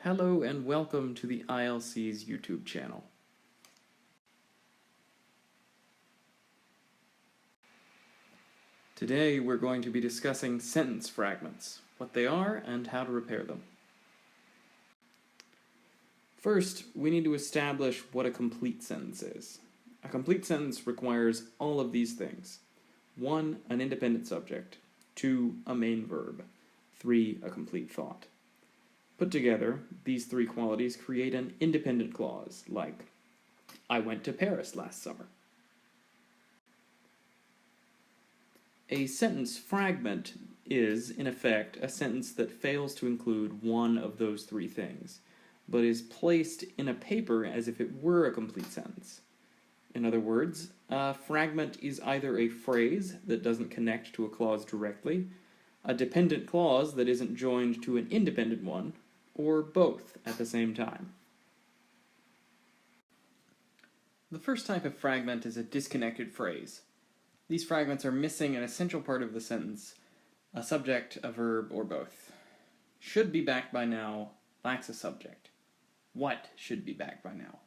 Hello and welcome to the ILC's YouTube channel. Today we're going to be discussing sentence fragments, what they are and how to repair them. First, we need to establish what a complete sentence is. A complete sentence requires all of these things. 1. An independent subject. 2. A main verb. 3. A complete thought. Put together, these three qualities create an independent clause, like, I went to Paris last summer. A sentence fragment is, in effect, a sentence that fails to include one of those three things, but is placed in a paper as if it were a complete sentence. In other words, a fragment is either a phrase that doesn't connect to a clause directly, a dependent clause that isn't joined to an independent one, or both at the same time. The first type of fragment is a disconnected phrase. These fragments are missing an essential part of the sentence, a subject, a verb, or both. Should be back by now lacks a subject. What should be back by now?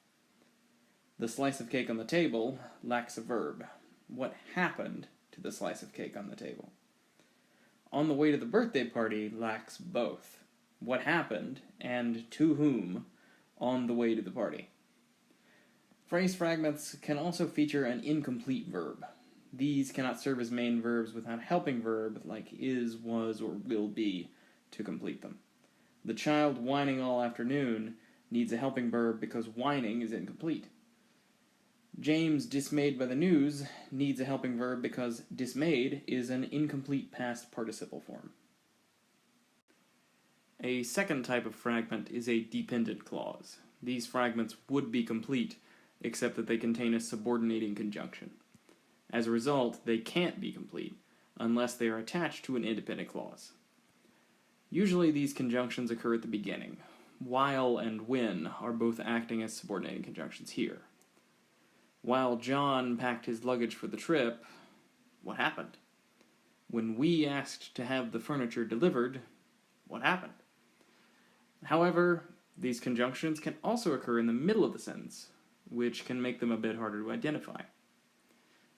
The slice of cake on the table lacks a verb. What happened to the slice of cake on the table? On the way to the birthday party lacks both. What happened, and to whom, on the way to the party. Phrase fragments can also feature an incomplete verb. These cannot serve as main verbs without a helping verb like is, was, or will be to complete them. The child whining all afternoon needs a helping verb because whining is incomplete. James, dismayed by the news, needs a helping verb because dismayed is an incomplete past participle form. A second type of fragment is a dependent clause. These fragments would be complete, except that they contain a subordinating conjunction. As a result, they can't be complete, unless they are attached to an independent clause. Usually these conjunctions occur at the beginning. While and when are both acting as subordinating conjunctions here. While John packed his luggage for the trip, what happened? When we asked to have the furniture delivered, what happened? However, these conjunctions can also occur in the middle of the sentence, which can make them a bit harder to identify.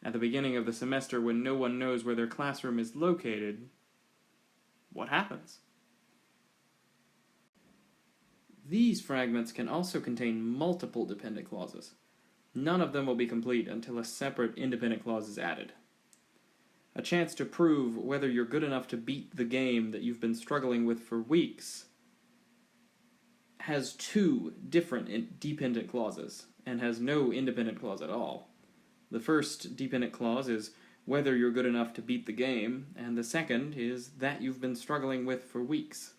At the beginning of the semester, when no one knows where their classroom is located, what happens? These fragments can also contain multiple dependent clauses. None of them will be complete until a separate independent clause is added. A chance to prove whether you're good enough to beat the game that you've been struggling with for weeks has two different dependent clauses, and has no independent clause at all. The first dependent clause is whether you're good enough to beat the game, and the second is that you've been struggling with for weeks.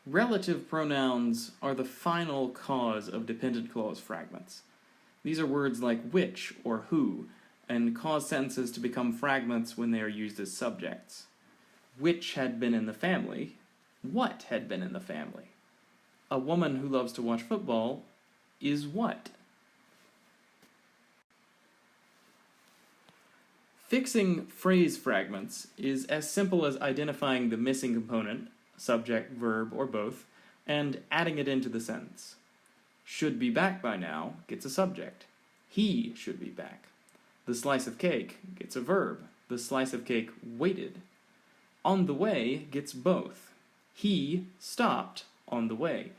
Relative pronouns are the final cause of dependent clause fragments. These are words like which or who, and cause sentences to become fragments when they are used as subjects. Which had been in the family? What had been in the family? A woman who loves to watch football is what? Fixing phrase fragments is as simple as identifying the missing component, subject, verb, or both, and adding it into the sentence. Should be back by now gets a subject. He should be back. The slice of cake gets a verb. The slice of cake waited. On the way gets both. He stopped on the way.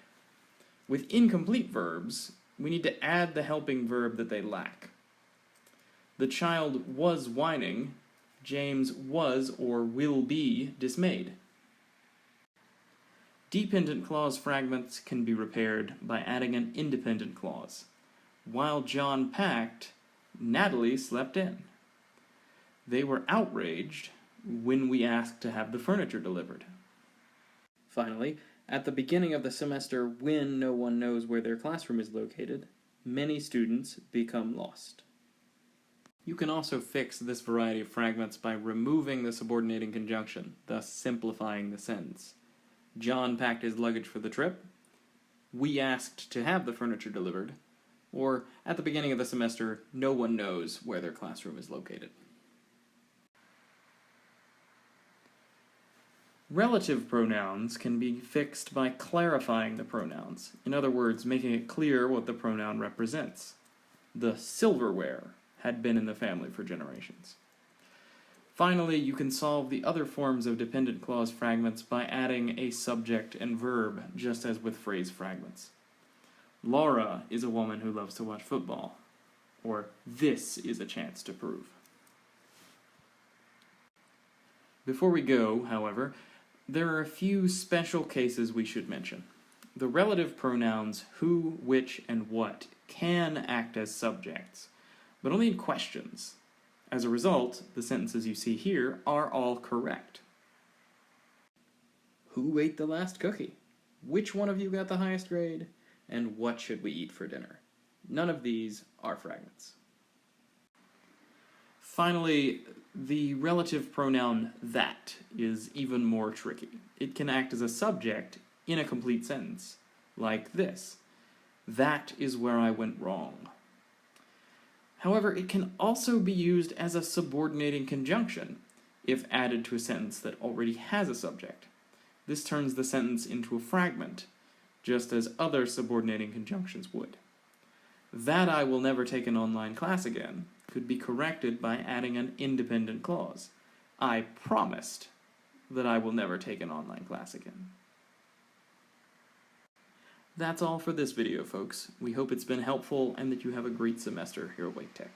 With incomplete verbs, we need to add the helping verb that they lack. The child was whining. James was or will be dismayed. Dependent clause fragments can be repaired by adding an independent clause. While John packed, Natalie slept in. They were outraged when we asked to have the furniture delivered. Finally, at the beginning of the semester, when no one knows where their classroom is located, many students become lost. You can also fix this variety of fragments by removing the subordinating conjunction, thus simplifying the sentence. John packed his luggage for the trip. We asked to have the furniture delivered. Or, at the beginning of the semester, no one knows where their classroom is located. Relative pronouns can be fixed by clarifying the pronouns, in other words, making it clear what the pronoun represents. The silverware had been in the family for generations. Finally, you can solve the other forms of dependent clause fragments by adding a subject and verb, just as with phrase fragments. Laura is a woman who loves to watch football. Or, this is a chance to prove. Before we go, however, there are a few special cases we should mention. The relative pronouns who, which, and what can act as subjects, but only in questions. As a result, the sentences you see here are all correct. Who ate the last cookie? Which one of you got the highest grade? And what should we eat for dinner? None of these are fragments. Finally, the relative pronoun that is even more tricky. It can act as a subject in a complete sentence, like this. That is where I went wrong. However, it can also be used as a subordinating conjunction if added to a sentence that already has a subject. This turns the sentence into a fragment, just as other subordinating conjunctions would. That I will never take an online class again could be corrected by adding an independent clause. I promised that I will never take an online class again. That's all for this video, folks. We hope it's been helpful and that you have a great semester here at Wake Tech.